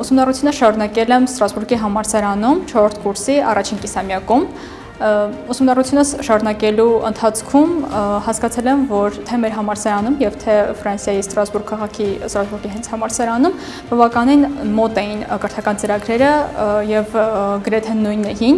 Ուսումնառությունը շարունակել եմ Ստրասբուրգի համալսարանում 4-րդ կուրսի առաջին կիսամյակում։ Ուսումնառությունս շարունակելու ընթացքում հասկացել եմ, որ թե մեր համալսարանում եւ թե Ֆրանսիայի Ստրասբուրգ քաղաքի Ստրասբուրգի հենց համալսարանում բավականին մոտ էին կրթական ծրագրերը եւ գրեթե նույնն էին,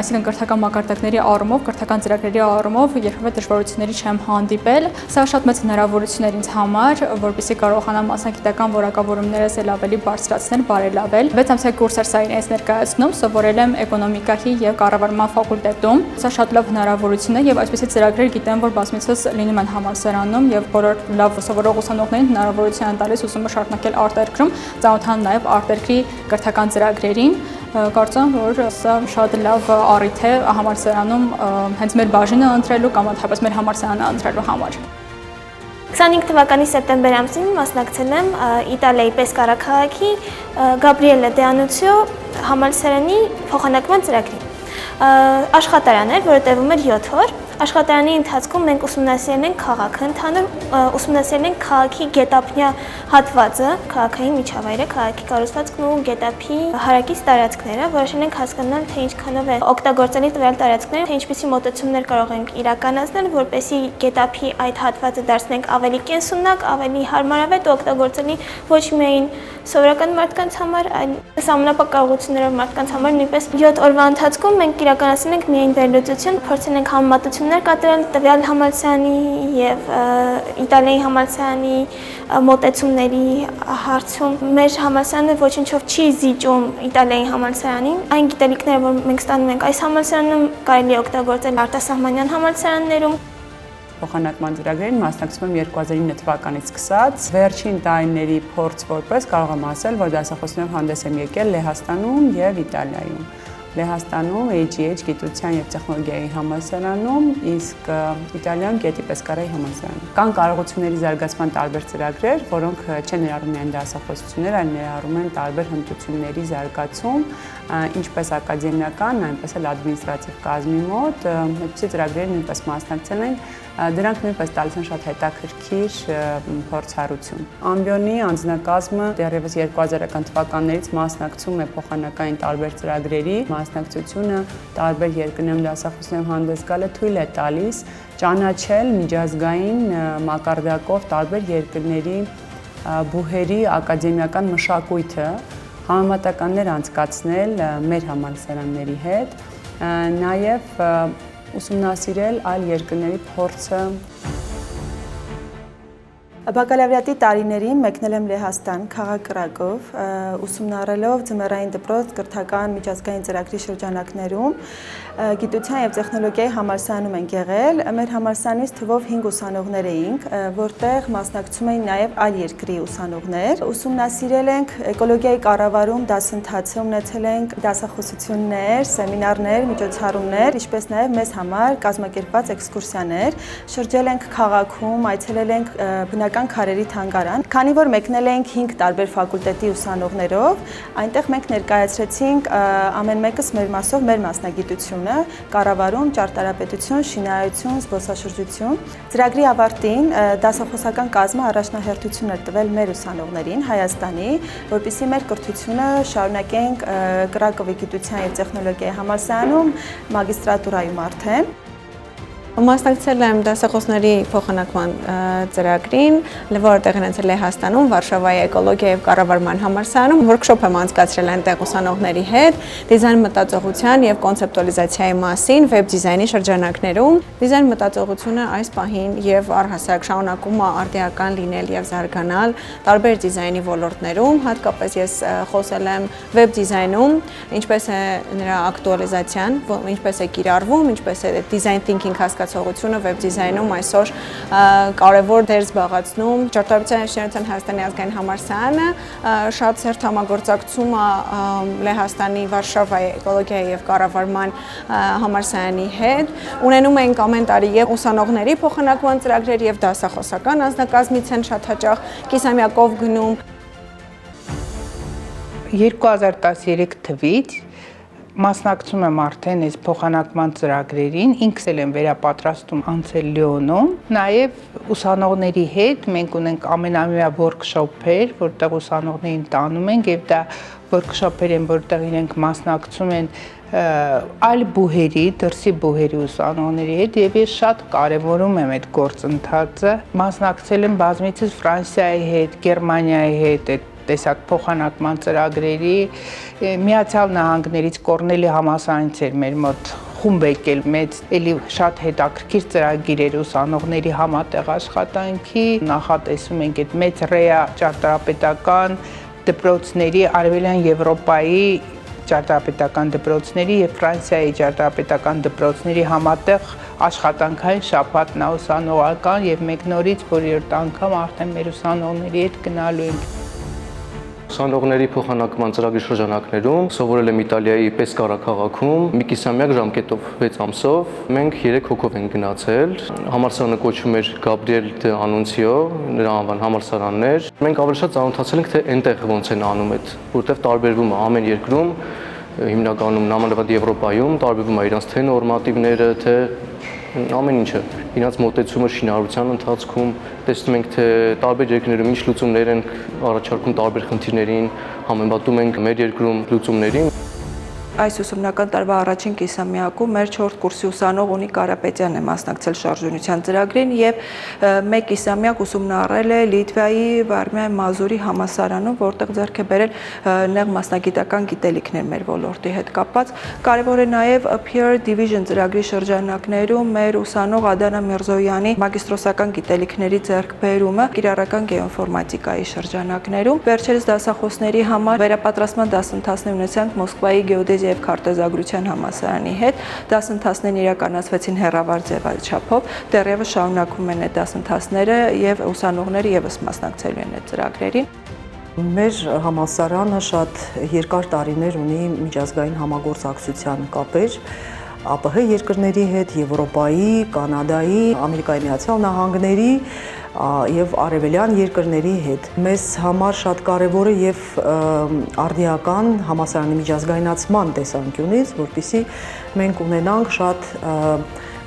այսինքն կրթական մակարդակների առումով, կրթական ծրագրերի առումով երբևէ դժվարությունների չեմ հանդիպել։ Սա շատ մեծ հնարավորություն էր ինձ համար, որպեսզի կարողանամ մասնագիտական որակավորումներս էլ ավելի բարձրացնել, բարելավել։ 6 ամսյա կուրս էր սա իրենց ներկայացնում, սովորել եմ էկոնոմիկայի եւ կառավարման ֆակուլտետում։ Սա շատ լավ հնարավորություն է եւ այսպիսի ծրագրեր գիտեմ, որ բազմիցս լինում են համալսարանում եւ բոլոր լավ սովորող ուսանողներին հնարավորություն են տալիս ուսումը շարունակել արտերկրում, ծանոթանալ նաեւ արտերկրի կրթական ծրագրերին։ Կարծում եմ, որ սա շատ լավ առիթ է համալսարանում հենց մեր բաժինը ընտրելու կամ ընդհանրապես մեր համալսարանը ընտրելու համար։ 25 թվականի սեպտեմբեր ամսին մասնակցել եմ Իտալիայի Պեսկարա քաղաքի Գաբրիելե դե Անուցիո համալսարանի փոխանակման ծրագրին։ Աշխատարան էր, որը տևում էր 7 օր։ Աշխատարանի ընթացքում մենք ուսումնասիրել ենք քաղաքը, ընդհանուր ուսումնասիրել ենք քաղաքի գետափնյա հատվածը, քաղաքային միջավայրը, քաղաքի կառուցվածքն ու գետափի հարակից տարածքները, որոշել ենք հասկանալ, թե ինչքանով է օգտագործելի տվյալ տարածքները, թե ինչպիսի մոտեցումներ կարող ենք իրականացնել, որպեսզի գետափի այդ հատվածը դարձնենք ավելի կենսունակ, ավելի հարմարավետ ու օգտագործելի ոչ միայն սովորական մարդկանց համար, այլ սահմանափակ կարողություններով մարդկանց համար նույնպես 7 օրվա ընթացքում մենք իրականացրել ենք միայն վերլուծություն, փորձել ենք համեմատություններ կատարել տվյալ համալսարանի եւ Իտալիայի համալսարանի մոտեցումների հարցում։ Մեր համալսարանը ոչինչով չի զիջում Իտալիայի համալսարանին։ Այն գիտելիքները, որ մենք ստանում ենք այս համալսարանում, կարելի է օգտագործել արտասահմանյան համալսարաններում։ Փոխանակման ծրագրերին մասնակցում եմ 2009 թվականից սկսած։ Վերջին տարիների փորձ որպես կարող եմ ասել, որ դասախոսներով հանդես եմ եկել Լեհաստանում եւ Իտալիայում։ Լեհաստանում AGH գիտության եւ տեխնոլոգիայի համալսարանում, իսկ Իտալիայում Գետի Պեսկարայի համալսարանում։ Կան կարողությունների զարգացման տարբեր ծրագրեր, որոնք չեն ներառում միայն դասախոսություններ, այլ ներառում են տարբեր հմտությունների զարգացում, ինչպես ակադեմիական, այնպես էլ ադմինիստրատիվ կազմի մոտ։ Այդպիսի ծրագրերի նույնպես մասնակցել ենք, դրանք նույնպես տալիս են շատ հետաքրքիր փորձառություն։ Ամբիոնի անձնակազմը դեռևս 2000-ական թվականներից մասնակցում է փոխանակային տարբեր ծրագրերի, մասնակցությունը տարբեր երկրներում դասախոսներով հանդես գալը թույլ է տալիս ճանաչել միջազգային մակարդակով տարբեր երկրների բուհերի ակադեմիական մշակույթը, համեմատականներ անցկացնել մեր համալսարանների հետ, նաև ուսումնասիրել այլ երկրների փորձը։ Բակալավրիատի տարիներին մեկնել եմ Լեհաստան, քաղաք Կրակով, ուսումնառելով ձմեռային դպրոց կրթական միջազգային ծրագրի շրջանակներում, գիտության եւ տեխնոլոգիայի համալսարանում ենք եղել։ Մեր համալսարանից թվով 5 ուսանողներ էինք, որտեղ մասնակցում էին նաեւ այլ երկրի ուսանողներ։ Ուսումնասիրել ենք էկոլոգիայի կառավարում դասընթացը, ունեցել ենք դասախոսություններ, սեմինարներ, միջոցառումներ, ինչպես նաեւ մեզ համար կազմակերպված էքսկուրսիաներ։ Շրջել ենք քաղաքում, այցելել ենք բնական քարերի թանգարան։ Քանի որ մեկնել ենք 5 տարբեր ֆակուլտետի ուսանողներով, այնտեղ մենք ներկայացրեցինք ամեն մեկս մեր մասով մեր մասնագիտությունը՝ կառավարում, ճարտարապետություն, շինարարություն, զբոսաշրջություն։ Ծրագրի ավարտին դասախոսական կազմը առաջնահերթություն էր տվել մեր ուսանողներին Հայաստանի, որպեսզի մեր կրթությունը շարունակենք Կրակովի գիտության եւ տեխնոլոգիայի համալսարանում մագիստրատուրայում արդեն։ Մասնակցել եմ դասախոսների փոխանակման ծրագրին, որը տեղի ունեցել Լեհաստանում, Վարշավայի էկոլոգիա եւ կառավարման համալսարանում, workshop եմ անցկացրել այնտեղ ուսանողների հետ, դիզայն մտածողության եւ կոնցեպտուալիզացիայի մասին վեբ դիզայնի շրջանակներում։ Դիզայն մտածողությունը այս պահին եւ առհասարակ շարունակում է արդիական լինել եւ զարգանալ տարբեր դիզայնի ոլորտներում, հատկապես ես խոսել եմ վեբ դիզայնում, ինչպես է նրա ակտուալիզացիան, ինչպես է կիրառվում, ինչպես է design thinking հասկացողությունը վեբ դիզայնում այսօր կարևոր դեր զբաղեցնում։ Ճարտարապետության եւ շինարարության Հայաստանի ազգային համալսարանը շատ ծեր համագործակցում է Լեհաստանի Վարշավայի էկոլոգիայի եւ կառավարման համալսարանի հետ։ Ունենում ենք ամեն տարի եւ ուսանողների փոխանակման ծրագրեր եւ դասախոսական անձնակազմից են շատ հաճախ կիսամյակով գնում։ 2013 թվականից Մասնակցում եմ արդեն այս փոխանակման ծրագրերին, ինքս էլ եմ վերապատրաստում անցել Լիոնում, նաև ուսանողների հետ մենք ունենք ամենամյա workshop-եր, որտեղ ուսանողներին տանում ենք եւ դա workshop-եր են, որտեղ իրենք մասնակցում են այլ բուհերի, դրսի բուհերի ուսանողների հետ եւ ես շատ կարեւորում եմ այդ գործընթացը, մասնակցել եմ բազմիցս Ֆրանսիայի հետ, Գերմանիայի հետ, տեսակ փոխանակման ծրագրերի, Միացյալ Նահանգներից Կորնելի համալսարանից էր մեր մոտ խումբ եկել մեծ, էլի շատ հետաքրքիր ծրագիր էր ուսանողների համատեղ աշխատանքի, նախատեսում ենք այդ մեծ ռեա ճարտարապետական դպրոցների, Արևելյան Եվրոպայի ճարտարապետական դպրոցների եւ Ֆրանսիայի ճարտարապետական դպրոցների համատեղ աշխատանքային շաբաթն է ուսանողական եւ մեկ նորից որերորդ անգամ արդեն մեր ուսանողների հետ գնալու ենք։ Ուսանողների փոխանակման ծրագրի շրջանակներում սովորել եմ Իտալիայի Պեսկարա քաղաքում մի կիսամյակ ժամկետով 6 ամսով մենք 3 հոգով ենք գնացել։ Համալսարանը կոչվում էր Գաբրիել դե Անունցիո, նրա անվան համալսարանն էր։ Մենք ավելի շատ ծանոթացել ենք թե այնտեղ ոնց են անում այդ, որտեղ տարբերվում է ամեն երկրում, հիմնականում նամանավանդ Եվրոպայում տարբերվում է իրանց թե նորմատիվները, թե ամեն ինչը, իրաց մոտեցումը շինարարության ընթացքում տեսնում ենք թե տարբեր երկրներում ինչ լուծումներ են առաջարկում տարբեր խնդիրներին, համեմատում ենք մեր երկրում լուծումներին։ Այս ուսումնական տարվա առաջին կիսամյակում մեր 4 կուրսի ուսանող Ունիկ Կարապետյանն է մասնակցել շարժունության ծրագրին եւ մեկ կիսամյակ ուսումնառել է Լիտվայի Վարմիա Մազուրի համալսարանում, որտեղ ձեռք է բերել նեղ մասնագիտական գիտելիքներ մեր ոլորտի հետ կապված։ Կարևոր է նաեւ Peer Division ծրագրի շրջանակներում մեր ուսանող Ադանա Միրզոյանի մագիստրոսական գիտելիքների ձեռքբերումը կիրառական գեոինֆորմատիկայի շրջանակներում։ Վերջերս դասախոսների համար վերապատրաստման դասընթացներ ունեցանք Մոսկվայի գեոդեզիա եւ քարտեզագրության համալսարանի հետ, դասընթացներն իրականացվեցին հեռավար ձևաչափով, դեռևս շարունակվում են այդ դասընթացները եւ ուսանողները եւս մասնակցելու են այդ ծրագրերին։ Մեր համալսարանը շատ երկար տարիներ ունի միջազգային համագործակցության կապեր ԱՊՀ երկրների հետ, Եվրոպայի, Կանադայի, Ամերիկայի Միացյալ Նահանգների եւ արևելյան երկրների հետ։ Մեզ համար շատ կարեւոր է եւ արդիական համալսարանի միջազգայնացման տեսանկյունից, որպեսզի մենք ունենանք շատ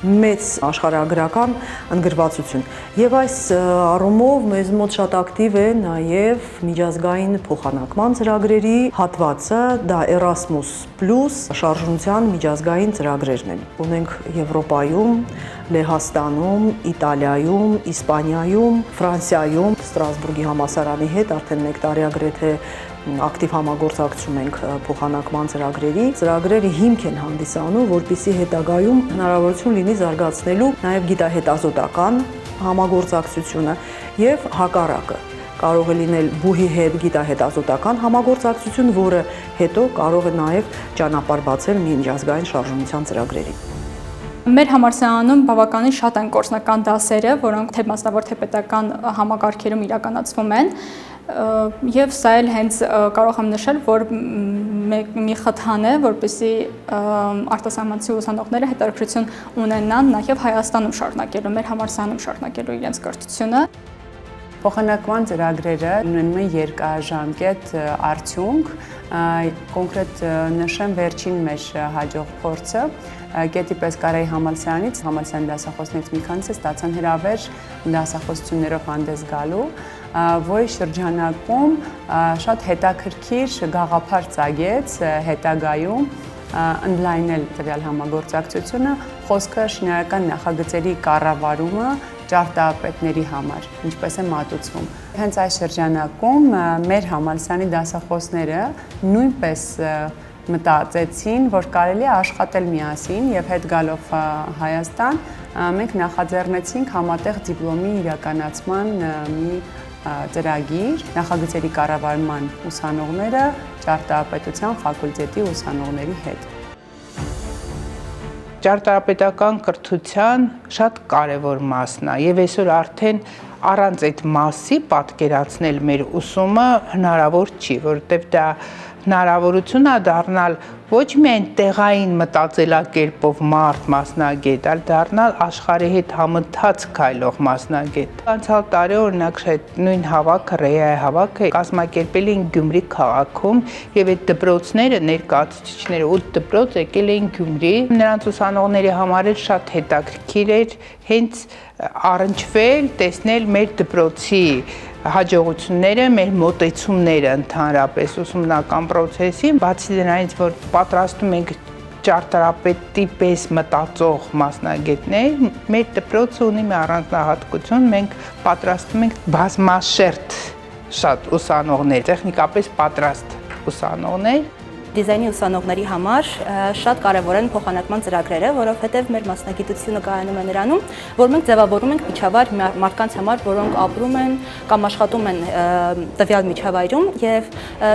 մեծ աշխարհագրական ընդգրկվածություն։ Եվ այս առումով մեզ մոտ շատ ակտիվ է նաև միջազգային փոխանակման ծրագրերի հատվածը, դա Erasmus+ շարժունության միջազգային ծրագրերն են։ Ունենք Եվրոպայում, Լեհաստանում, Իտալիայում, Իսպանիայում, Ֆրանսիայում, Ստրասբուրգի համալսարանի հետ արդեն 1 տարի agrեթե ակտիվ համագործակցում ենք փոխանակման ծրագրերի։ Ծրագրերը հիմք են հանդիսանում, որպեսզի հետագայում հնարավորություն լինի զարգացնելու նաև գիտահետազոտական համագործակցությունը եւ հակառակը։ Կարող է լինել բուհի հետ գիտահետազոտական համագործակցություն, որը հետո կարող է նաև ճանապարհ բացել միջազգային շարժունության ծրագրերի։ Մեր համալսարանում բավականին շատ են գործնական դասերը, որոնք թե մասնավոր թե պետական համակարգերում իրականացվում են, եւ սա էլ հենց կարող եմ նշել, որ մի խթան է, որպեսզի արտասահմանցի ուսանողները հետաքրքրություն ունենան նաեւ Հայաստանում շարունակելու, մեր համալսարանում շարունակելու իրենց կրթությունը։ Փոխանակման ծրագրերը ունենում են երկարաժամկետ արդյունք, կոնկրետ նշեմ վերջին մեր հաջող փորձը Գետի Պեսկարայի համալսարանից, համալսարանի դասախոսներից մի քանիսը ստացան հրավեր դասախոսություններով հանդես գալու, որի շրջանակում շատ հետաքրքիր գաղափար ծագեց հետագայում ընդլայնել տվյալ համագործակցությունը, խոսքը շինարարական նախագծերի կառավարումը ճարտարապետների համար, ինչպես է մատուցվում։ Հենց այս շրջանակում մեր համալսարանի դասախոսները նույնպես մտածեցին, որ կարելի է աշխատել միասին եւ հետ գալով Հայաստան մենք նախաձեռնեցինք համատեղ դիպլոմի իրականացման մի ծրագիր, նախագծերի կառավարման ուսանողները ճարտարապետության ֆակուլտետի ուսանողների հետ։ Ճարտարապետական կրթության շատ կարևոր մասն է եւ այսօր արդեն առանց այդ մասի պատկերացնել մեր ուսումը հնարավոր չի, որովհետեւ դա հնարավորություն է դառնալ ոչ միայն տեղային մտածելակերպով մարդ մասնագետ, այլ դառնալ աշխարհի հետ համընթաց քայլող մասնագետ։ Անցյալ տարի օրինակ այդ նույն հավաքը, ռեայի հավաքը կազմակերպել էին Գյումրի քաղաքում եւ այդ դպրոցները ներկայացուցիչները 8 դպրոց եկել էին Գյումրի։ Նրանց ուսանողների համար էլ շատ հետաքրքիր էր հենց առնչվել, տեսնել մեր դպրոցի հաջողությունները, մեր մոտեցումները ընդհանրապես ուսումնական process-ին, բացի դրանից, որ պատրաստում ենք ճարտարապետի պես մտածող մասնագետներ, մեր դպրոցը ունի մի առանձնահատկություն, մենք պատրաստում ենք բազմաշերտ շատ ուսանողներ, տեխնիկապես պատրաստ ուսանողներ։ Դիզայնի ուսանողների համար շատ կարևոր են փոխանակման ծրագրերը, որովհետև մեր մասնագիտությունը կայանում է նրանում, որ մենք ձևավորում ենք միջավայր մարդկանց համար, որոնք ապրում են կամ աշխատում են տվյալ միջավայրում, եւ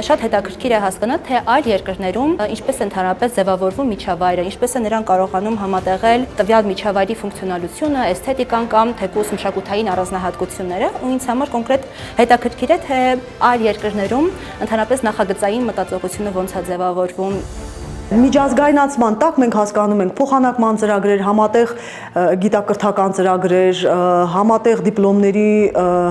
շատ հետաքրքիր է հասկանալ, թե այլ երկրներում ինչպես է ընդհանրապես ձևավորվում միջավայրը, ինչպես է նրանք կարողանում համատեղել տվյալ միջավայրի ֆունկցիոնալությունը, էսթետիկան կամ թեկուզ մշակութային առանձնահատկությունները, ու ինձ համար կոնկրետ հետաքրքիր է, թե այլ երկրներում ընդհանրապես նախագծային մտածողությունը ոնց է ձևավորվում։ Միջազգայնացման տակ մենք հասկանում ենք փոխանակման ծրագրեր, համատեղ գիտակրթական ծրագրեր, համատեղ դիպլոմների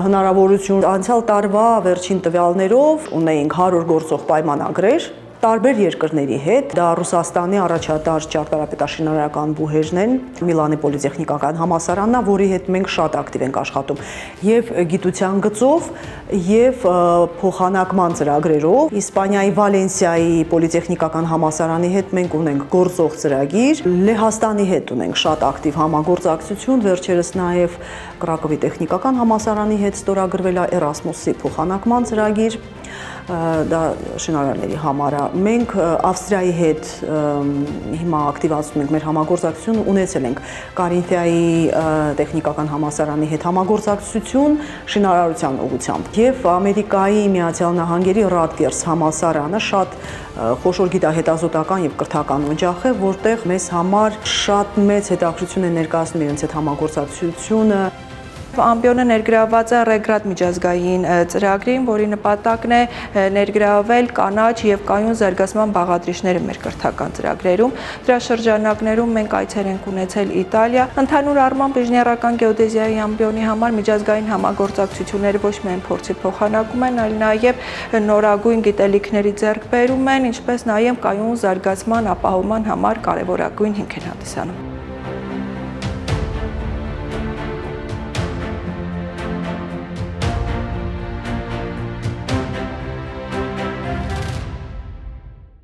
հնարավորություն։ Անցյալ տարվա վերջին տվյալներով ունեինք 100 գործող պայմանագրեր տարբեր երկրների հետ, դա Ռուսաստանի առաջատար ճարտարապետաշինարարական բուհերն են, Միլանի պոլիտեխնիկական համալսարանն է, որի հետ մենք շատ ակտիվ ենք աշխատում, եւ գիտության գծով եւ փոխանակման ծրագրերով։ Իսպանիայի Վալենսիայի պոլիտեխնիկական համալսարանի հետ մենք ունենք գործող ծրագիր, Լեհաստանի հետ ունենք շատ ակտիվ համագործակցություն, վերջերս նաեւ Կրակովի տեխնիկական համալսարանի հետ ստորագրվել է Էրասմուսի փոխանակման ծրագիր, դա շինարարների համար է։ Մենք Ավստրիայի հետ հիմա ակտիվացնում ենք մեր համագործակցությունը, ունեցել ենք Կարինթիայի տեխնիկական համալսարանի հետ համագործակցություն շինարարության ուղղությամբ եւ Ամերիկայի Միացյալ Նահանգերի Ռատգերս համալսարանը շատ խոշոր գիտահետազոտական եւ կրթական օջախ է, որտեղ մեզ համար շատ մեծ հետաքրքրություն է ներկայացնում իրենց հետ համագործակցությունը։ Ամբիոնը ներգրավված է Ռեգրադ միջազգային ծրագրին, որի նպատակն է ներգրավել կանաչ եւ կայուն զարգացման բաղադրիչները մեր կրթական ծրագրերում։ Դրա շրջանակներում մենք այցեր ենք ունեցել Իտալիա։ Ընդհանուր առմամբ ինժեներական գեոդեզիայի ամբիոնի համար միջազգային համագործակցությունները ոչ միայն փորձի փոխանակում են, այլ նաեւ նորագույն գիտելիքների ձեռքբերում են, ինչպես նաեւ կայուն զարգացման ապահովման համար կարևորագույն հիմք են հանդիսանում։